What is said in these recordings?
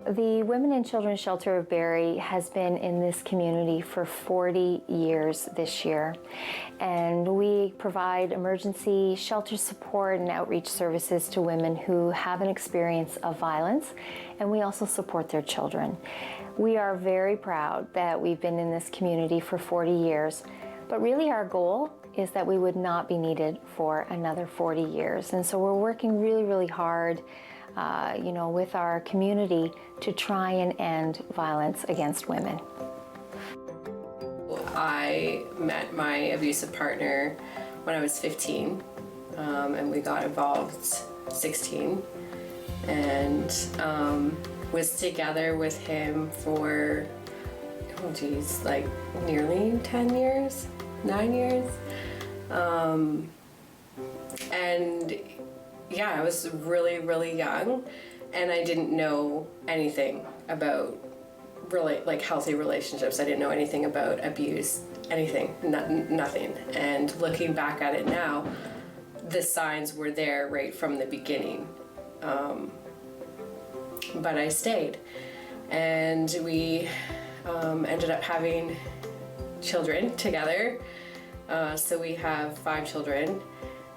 The Women and Children's Shelter of Barrie has been in this community for 40 years this year, and we provide emergency shelter support and outreach services to women who have an experience of violence, and we also support their children. We are very proud that we've been in this community for 40 years, but really our goal is that we would not be needed for another 40 years, and so we're working really hard with our community to try and end violence against women. I met my abusive partner when I was 15, and we got involved 16, and was together with him for, like nearly 10 years, 9 years. And yeah, I was really young, and I didn't know anything about healthy relationships. I didn't know anything about abuse, anything, nothing. And looking back at it now, the signs were there right from the beginning. But I stayed, and we ended up having children together. So we have 5 children,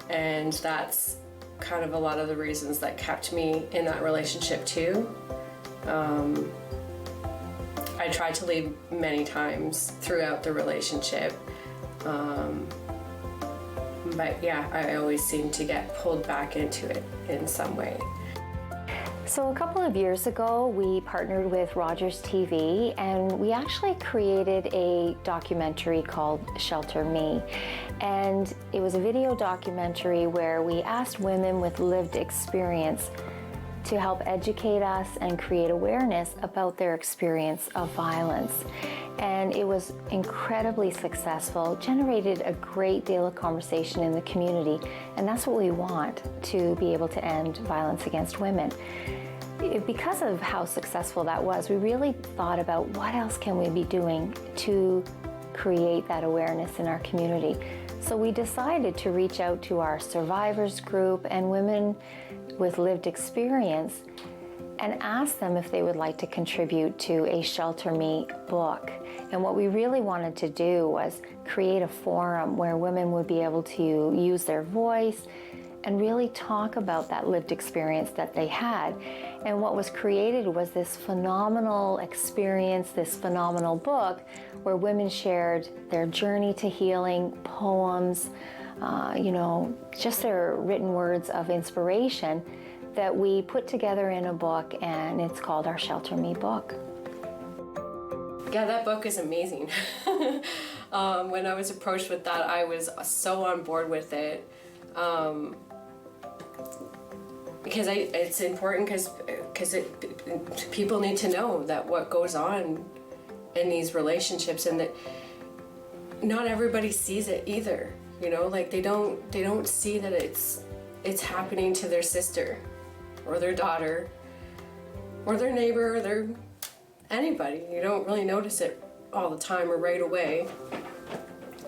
and that's kind of a lot of the reasons that kept me in that relationship too. I tried to leave many times throughout the relationship, but yeah, I always seemed to get pulled back into it in some way. So a couple of years ago, we partnered with Rogers TV, and we actually created a documentary called Shelter Me. And it was a video documentary where we asked women with lived experience to help educate us and create awareness about their experience of violence. And it was incredibly successful, generated a great deal of conversation in the community, and that's what we want, to be able to end violence against women. Because of how successful that was, we really thought about what else can we be doing to create that awareness in our community. So we decided to reach out to our survivors group and women with lived experience and ask them if they would like to contribute to a Shelter Me book. And what we really wanted to do was create a forum where women would be able to use their voice and really talk about that lived experience that they had. And what was created was this phenomenal experience, this phenomenal book where women shared their journey to healing, poems, just their written words of inspiration that we put together in a book, and it's called our Shelter Me book. Yeah, that book is amazing. When I was approached with that, I was so on board with it. Because it's important because people need to know that what goes on in these relationships, and that not everybody sees it either. Like they don't see that it's happening to their sister or their daughter or their neighbor or their anybody. You don't really notice it all the time or right away.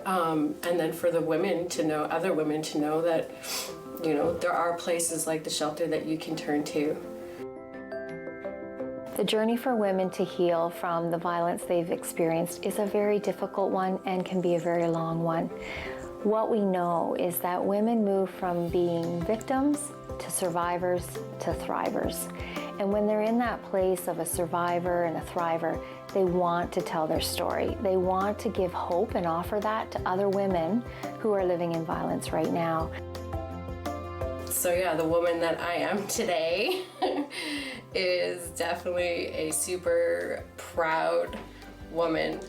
And then for the women to know, other women to know that there are places like the shelter that you can turn to. The journey for women to heal from the violence they've experienced is a very difficult one and can be a very long one. What we know is that women move from being victims to survivors to thrivers. And when they're in that place of a survivor and a thriver, they want to tell their story. They want to give hope and offer that to other women who are living in violence right now. So yeah, the woman that I am today is definitely a super proud woman.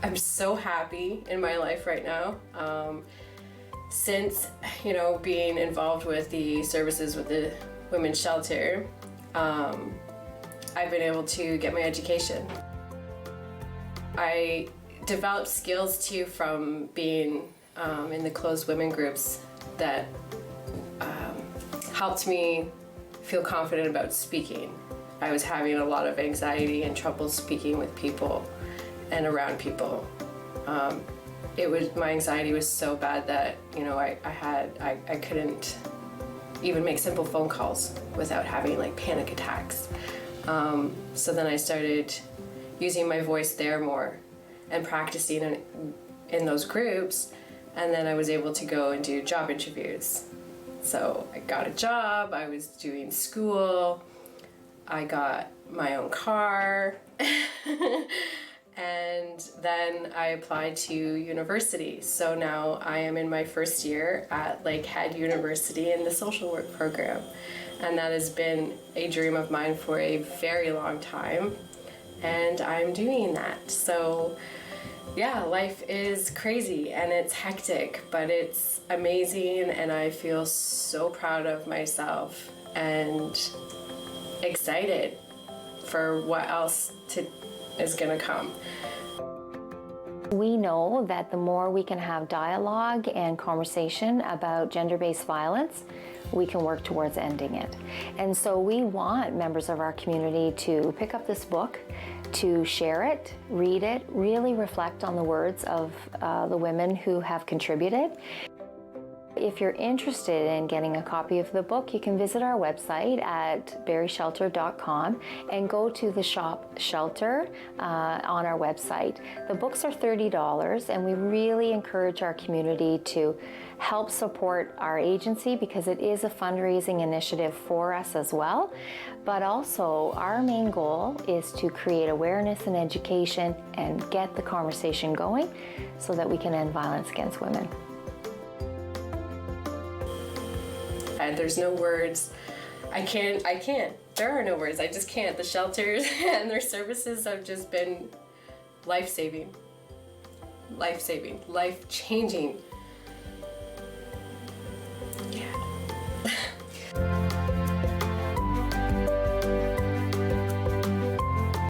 I'm so happy in my life right now. Since being involved with the services with the women's shelter, I've been able to get my education. I developed skills too from being in the closed women groups that helped me feel confident about speaking. I was having a lot of anxiety and trouble speaking with people and around people. My anxiety was so bad that I couldn't even make simple phone calls without having like panic attacks. So then I started using my voice there more and practicing in those groups, and then I was able to go and do job interviews. So I got a job, I was doing school, I got my own car, and then I applied to university. So now I am in my first year at Lakehead University in the social work program. And that has been a dream of mine for a very long time. And I'm doing that. So yeah, life is crazy and it's hectic, but it's amazing, and I feel so proud of myself and excited for what else is gonna come. We know that the more we can have dialogue and conversation about gender-based violence, we can work towards ending it. And so we want members of our community to pick up this book, to share it, read it, really reflect on the words of the women who have contributed. If you're interested in getting a copy of the book, you can visit our website at barrieshelter.com and go to the shop shelter on our website. The books are $30, and we really encourage our community to help support our agency because it is a fundraising initiative for us as well. But also, our main goal is to create awareness and education and get the conversation going so that we can end violence against women. And there's no words. I can't. There are no words. I just can't. The shelters and their services have just been life-saving, life-changing.